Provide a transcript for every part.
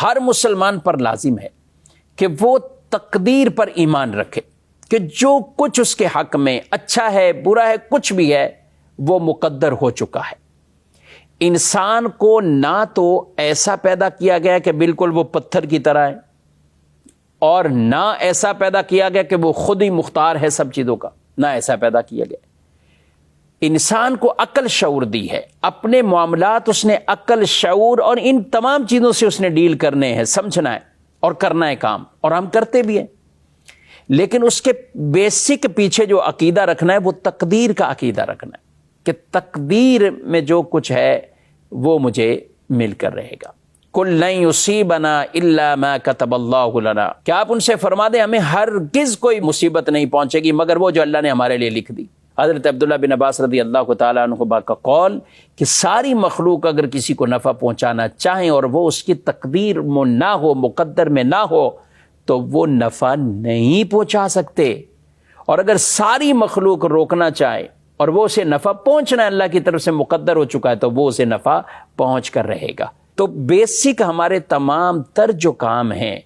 ہر مسلمان پر لازم ہے کہ وہ تقدیر پر ایمان رکھے کہ جو کچھ اس کے حق میں اچھا ہے برا ہے کچھ بھی ہے وہ مقدر ہو چکا ہے۔ انسان کو نہ تو ایسا پیدا کیا گیا کہ بالکل وہ پتھر کی طرح ہے، اور نہ ایسا پیدا کیا گیا کہ وہ خود ہی مختار ہے سب چیزوں کا، نہ ایسا پیدا کیا گیا۔ انسان کو عقل شعور دی ہے، اپنے معاملات اس نے عقل شعور اور ان تمام چیزوں سے اس نے ڈیل کرنے ہیں، سمجھنا ہے اور کرنا ہے کام، اور ہم کرتے بھی ہیں۔ لیکن اس کے بیسک پیچھے جو عقیدہ رکھنا ہے وہ تقدیر کا عقیدہ رکھنا ہے کہ تقدیر میں جو کچھ ہے وہ مجھے مل کر رہے گا۔ قُلْ لَن يُصِيبَنَا إِلَّا مَا كَتَبَ اللَّهُ لَنَا، کیا آپ ان سے فرما دیں ہمیں ہرگز کوئی مصیبت نہیں پہنچے گی مگر وہ جو اللہ نے ہمارے لیے لکھ دی۔ حضرت عبداللہ بن عباس رضی اللہ تعالیٰ عنہ کا قول کہ ساری مخلوق اگر کسی کو نفع پہنچانا چاہیں اور وہ اس کی تقدیر میں نہ ہو، مقدر میں نہ ہو، تو وہ نفع نہیں پہنچا سکتے، اور اگر ساری مخلوق روکنا چاہے اور وہ اسے نفع پہنچنا اللہ کی طرف سے مقدر ہو چکا ہے تو وہ اسے نفع پہنچ کر رہے گا۔ تو بیسک ہمارے تمام تر جو کام ہیں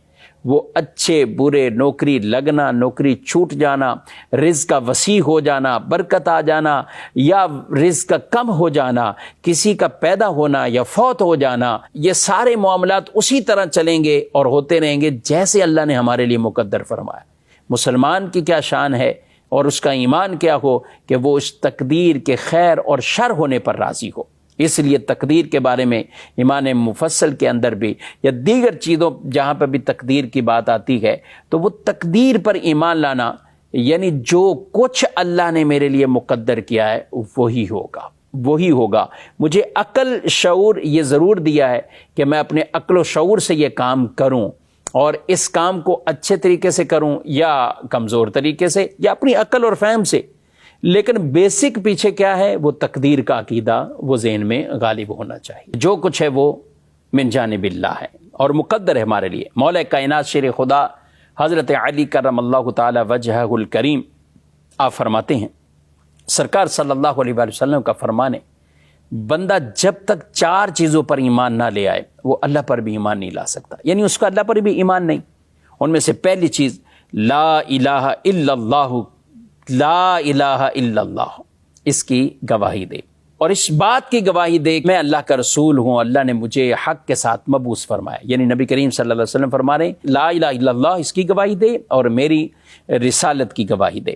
وہ اچھے برے، نوکری لگنا، نوکری چھوٹ جانا، رزق کا وسیع ہو جانا، برکت آ جانا، یا رزق کا کم ہو جانا، کسی کا پیدا ہونا یا فوت ہو جانا، یہ سارے معاملات اسی طرح چلیں گے اور ہوتے رہیں گے جیسے اللہ نے ہمارے لیے مقدر فرمایا۔ مسلمان کی کیا شان ہے اور اس کا ایمان کیا ہو کہ وہ اس تقدیر کے خیر اور شر ہونے پر راضی ہو۔ اس لیے تقدیر کے بارے میں ایمان مفصل کے اندر بھی یا دیگر چیزوں جہاں پہ بھی تقدیر کی بات آتی ہے تو وہ تقدیر پر ایمان لانا، یعنی جو کچھ اللہ نے میرے لیے مقدر کیا ہے وہی ہوگا۔ مجھے عقل شعور یہ ضرور دیا ہے کہ میں اپنے عقل و شعور سے یہ کام کروں، اور اس کام کو اچھے طریقے سے کروں یا کمزور طریقے سے یا اپنی عقل اور فہم سے، لیکن بیسک پیچھے کیا ہے وہ تقدیر کا عقیدہ وہ ذہن میں غالب ہونا چاہیے۔ جو کچھ ہے وہ من جانب اللہ ہے اور مقدر ہے ہمارے لیے۔ مولا کائنات شیر خدا حضرت علی کرم اللہ تعالی وجہہ الکریم آپ فرماتے ہیں، سرکار صلی اللہ علیہ وآلہ وسلم کا فرمان ہے، بندہ جب تک 4 چیزوں پر ایمان نہ لے آئے وہ اللہ پر بھی ایمان نہیں لا سکتا، یعنی اس کا اللہ پر بھی ایمان نہیں۔ ان میں سے پہلی چیز لا الہ الا اللہ، لا الہ الا اللہ، اس کی گواہی دے، اور اس بات کی گواہی دے میں اللہ کا رسول ہوں، اللہ نے مجھے حق کے ساتھ مبعوث فرمایا، یعنی نبی کریم صلی اللہ علیہ وسلم فرما رہے ہیں لا الہ الا اللہ، اس کی گواہی دے اور میری رسالت کی گواہی دے۔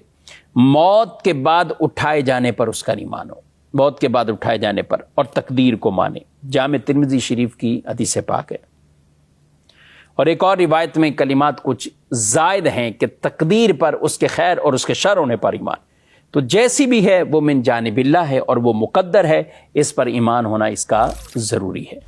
موت کے بعد اٹھائے جانے پر اس کا ایمان ہو، موت کے بعد اٹھائے جانے پر، اور تقدیر کو مانے۔ جامع ترمذی شریف کی حدیث پاک ہے۔ اور ایک اور روایت میں کلمات کچھ زائد ہیں کہ تقدیر پر، اس کے خیر اور اس کے شر ہونے پر ایمان۔ تو جیسی بھی ہے وہ من جانب اللہ ہے اور وہ مقدر ہے، اس پر ایمان ہونا اس کا ضروری ہے۔